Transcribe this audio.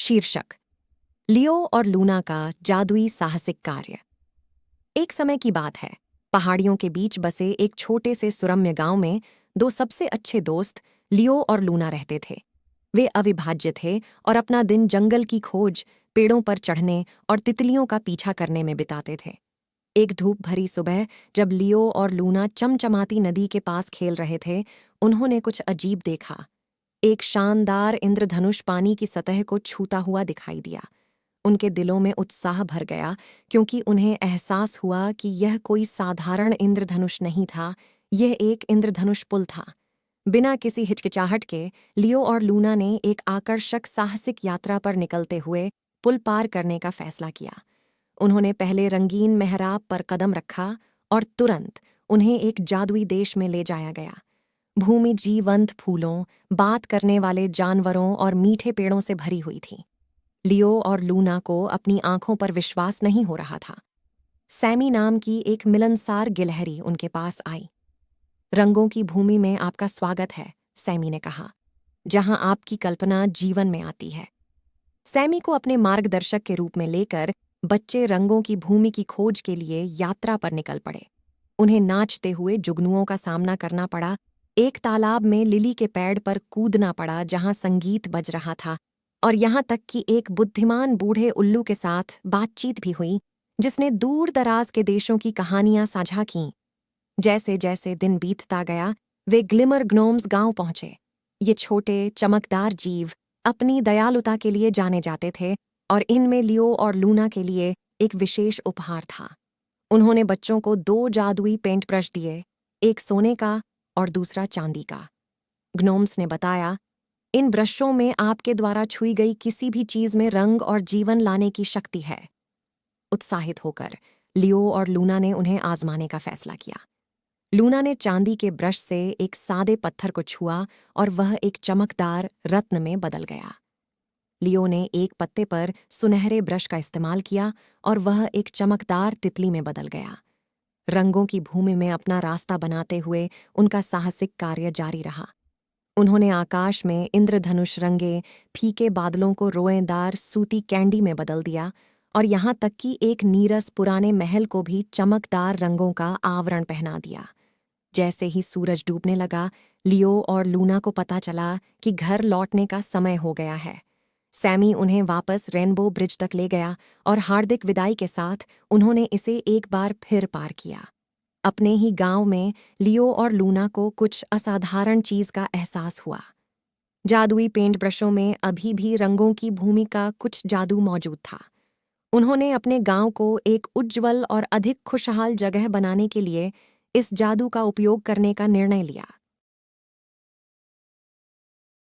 शीर्षक लियो और लूना का जादुई साहसिक कार्य। एक समय की बात है। पहाड़ियों के बीच बसे एक छोटे से सुरम्य गांव में दो सबसे अच्छे दोस्त लियो और लूना रहते थे। वे अविभाज्य थे और अपना दिन जंगल की खोज, पेड़ों पर चढ़ने और तितलियों का पीछा करने में बिताते थे। एक धूप भरी सुबह जब लियो और लूना चमचमाती नदी के पास खेल रहे थे, उन्होंने कुछ अजीब देखा। एक शानदार इंद्रधनुष पानी की सतह को छूता हुआ दिखाई दिया। उनके दिलों में उत्साह भर गया, क्योंकि उन्हें एहसास हुआ कि यह कोई साधारण इंद्रधनुष नहीं था, यह एक इंद्रधनुष पुल था। बिना किसी हिचकिचाहट के लियो और लूना ने एक आकर्षक साहसिक यात्रा पर निकलते हुए पुल पार करने का फैसला किया। उन्होंने पहले रंगीन मेहराब पर कदम रखा और तुरंत उन्हें एक जादुई देश में ले जाया गया। भूमि जीवंत फूलों, बात करने वाले जानवरों और मीठे पेड़ों से भरी हुई थी। लियो और लूना को अपनी आंखों पर विश्वास नहीं हो रहा था। सैमी नाम की एक मिलनसार गिलहरी उनके पास आई। रंगों की भूमि में आपका स्वागत है, सैमी ने कहा, जहां आपकी कल्पना जीवन में आती है। सैमी को अपने मार्गदर्शक के रूप में लेकर बच्चे रंगों की भूमि की खोज के लिए यात्रा पर निकल पड़े। उन्हें नाचते हुए जुगनुओं का सामना करना पड़ा, एक तालाब में लिली के पेड़ पर कूदना पड़ा जहां संगीत बज रहा था, और यहां तक कि एक बुद्धिमान बूढ़े उल्लू के साथ बातचीत भी हुई, जिसने दूर दराज के देशों की कहानियां साझा कीं। जैसे जैसे दिन बीतता गया, वे ग्लिमर ग्नोम्स गांव पहुंचे। ये छोटे चमकदार जीव अपनी दयालुता के लिए जाने जाते थे, और इनमें लियो और लूना के लिए एक विशेष उपहार था। उन्होंने बच्चों को दो जादुई पेंट ब्रश दिए, एक सोने का और दूसरा चांदी का। ग्नोम्स ने बताया, इन ब्रशों में आपके द्वारा छुई गई किसी भी चीज में रंग और जीवन लाने की शक्ति है। उत्साहित होकर लियो और लूना ने उन्हें आजमाने का फैसला किया। लूना ने चांदी के ब्रश से एक सादे पत्थर को छुआ और वह एक चमकदार रत्न में बदल गया। लियो ने एक पत्ते पर सुनहरे ब्रश का इस्तेमाल किया और वह एक चमकदार तितली में बदल गया। रंगों की भूमि में अपना रास्ता बनाते हुए उनका साहसिक कार्य जारी रहा। उन्होंने आकाश में इंद्रधनुष रंगे, फीके बादलों को रोएदार सूती कैंडी में बदल दिया, और यहाँ तक कि एक नीरस पुराने महल को भी चमकदार रंगों का आवरण पहना दिया। जैसे ही सूरज डूबने लगा, लियो और लूना को पता चला कि घर लौटने का समय हो गया है। सैमी उन्हें वापस रेनबो ब्रिज तक ले गया, और हार्दिक विदाई के साथ उन्होंने इसे एक बार फिर पार किया। अपने ही गांव में लियो और लूना को कुछ असाधारण चीज का एहसास हुआ। जादुई पेंट ब्रशों में अभी भी रंगों की भूमि का कुछ जादू मौजूद था। उन्होंने अपने गांव को एक उज्ज्वल और अधिक खुशहाल जगह बनाने के लिए इस जादू का उपयोग करने का निर्णय लिया।